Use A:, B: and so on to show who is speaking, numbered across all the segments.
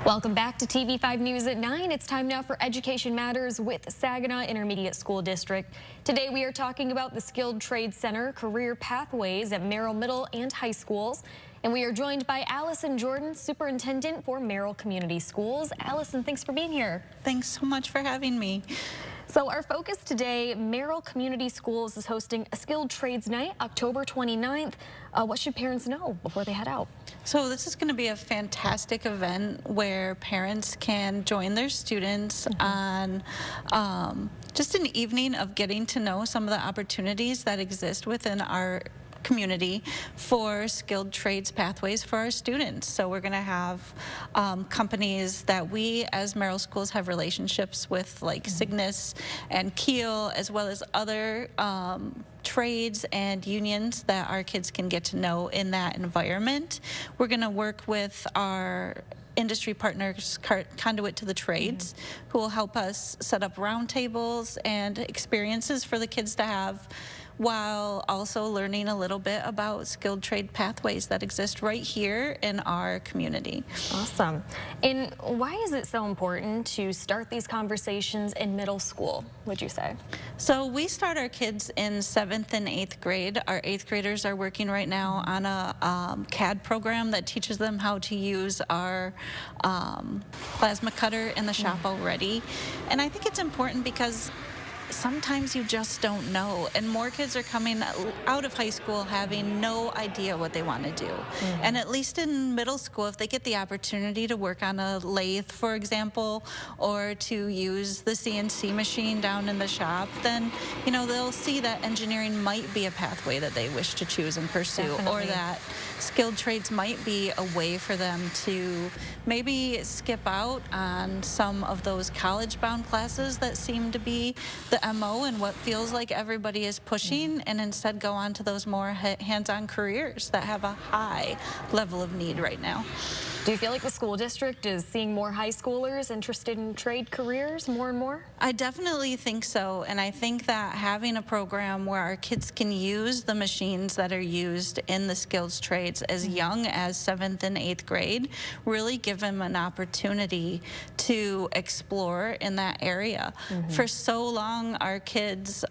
A: Welcome back to TV5 News at 9. It's time now for Education Matters with Saginaw Intermediate School District. Today we are talking about the Skilled Trades Center career pathways at Merrill Middle and High Schools. And we are joined by Allison Jordan, Superintendent for Merrill Community Schools. Allison, thanks for being here.
B: Thanks so much for having me.
A: So our focus today, Merrill Community Schools is hosting a Skilled Trades Night, October 29th. What should parents know before they head out?
B: So this is going to be a fantastic event where parents can join their students on just an evening of getting to know some of the opportunities that exist within our community for skilled trades pathways for our students. So we're going to have companies that we as Merrill Schools have relationships with, like Cygnus and Keel, as well as other trades and unions that our kids can get to know in that environment. We're going to work with our industry partners, Conduit to the Trades, who will help us set up roundtables and experiences for the kids to have, while also learning a little bit about skilled trade pathways that exist right here in our community.
A: Awesome. And why is it so important to start these conversations in middle school, would you say?
B: So we start our kids in 7th and 8th grade. Our 8th graders are working right now on a CAD program that teaches them how to use our plasma cutter in the shop already. And I think it's important because sometimes you just don't know, and more kids are coming out of high school having no idea what they want to do. And at least in middle school, if they get the opportunity to work on a lathe, for example, or to use the CNC machine down in the shop, then they'll see that engineering might be a pathway that they wish to choose and pursue. Definitely. Or that skilled trades might be a way for them to maybe skip out on some of those college-bound classes that seem to be the MO and what feels like everybody is pushing, and instead go on to those more hands-on careers that have a high level of need right now.
A: Do you feel like the school district is seeing more high schoolers interested in trade careers more and more?
B: I definitely think so, and I think that having a program where our kids can use the machines that are used in the skills trades as young as 7th and 8th grade really give them an opportunity to explore in that area. For so long, our kids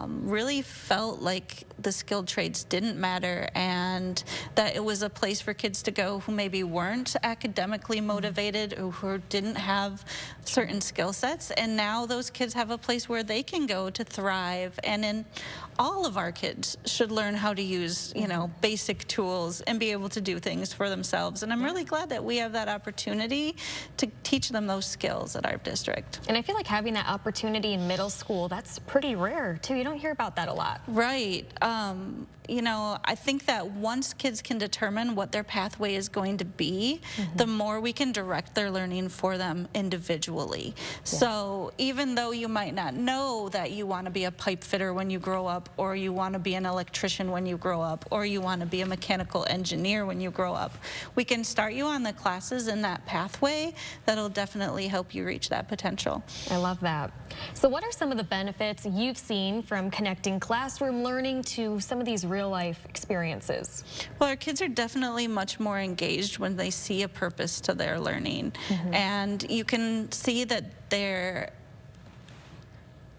B: really felt like the skilled trades didn't matter, and that it was a place for kids to go who maybe weren't academically motivated or who didn't have certain skill sets. And now those kids have a place where they can go to thrive. And all of our kids should learn how to use, basic tools and be able to do things for themselves. And I'm really glad that we have that opportunity to teach them those skills at our district.
A: And I feel like having that opportunity in middle school, that's pretty rare too. You don't hear about that a lot.
B: Right. I think that once kids can determine what their pathway is going to be, the more we can direct their learning for them individually. So even though you might not know that you want to be a pipe fitter when you grow up, or you want to be an electrician when you grow up, or you want to be a mechanical engineer when you grow up, we can start you on the classes in that pathway that'll definitely help you reach that potential.
A: I love that. So what are some of the benefits you've seen from connecting classroom learning to some of these real-life experiences?
B: Well, our kids are definitely much more engaged when they see a purpose to their learning. And you can see that their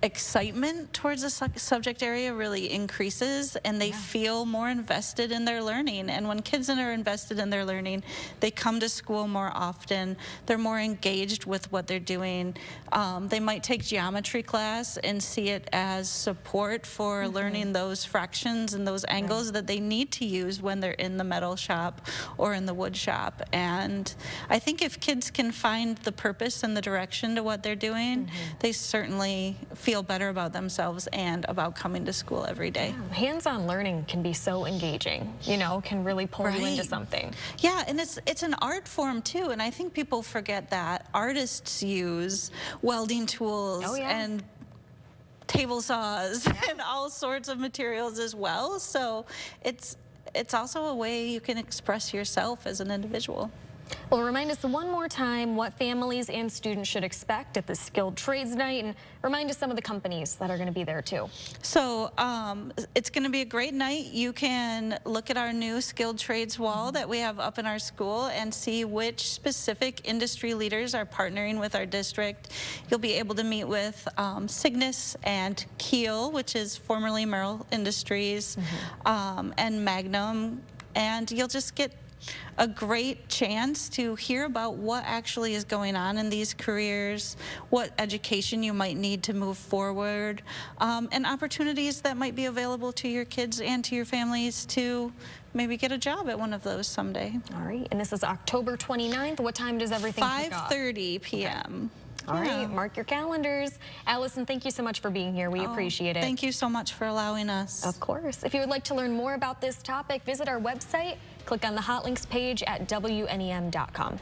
B: excitement towards a subject area really increases, and they feel more invested in their learning. And when kids are invested in their learning, they come to school more often. They're more engaged with what they're doing. They might take geometry class and see it as support for learning those fractions and those angles that they need to use when they're in the metal shop or in the wood shop. And I think if kids can find the purpose and the direction to what they're doing, they certainly feel better about themselves and about coming to school every day.
A: Hands-on learning can be so engaging, can really pull you into something.
B: Yeah, and it's an art form too, and I think people forget that artists use welding tools and table saws and all sorts of materials as well. So it's also a way you can express yourself as an individual.
A: Well, remind us one more time what families and students should expect at the Skilled Trades Night, and remind us some of the companies that are going to be there too.
B: So it's going to be a great night. You can look at our new Skilled Trades wall that we have up in our school and see which specific industry leaders are partnering with our district. You'll be able to meet with Cygnus and Keel, which is formerly Merrill Industries, and Magnum, and you'll just get a great chance to hear about what actually is going on in these careers, what education you might need to move forward, and opportunities that might be available to your kids and to your families to maybe get a job at one of those someday.
A: All right, and this is October 29th. What time does everything kick off?
B: 5:30 p.m.
A: Okay. All right, mark your calendars. Allison, thank you so much for being here. We appreciate it.
B: Thank you so much for allowing us.
A: Of course. If you would like to learn more about this topic, visit our website. Click on the Hot Links page at WNEM.com.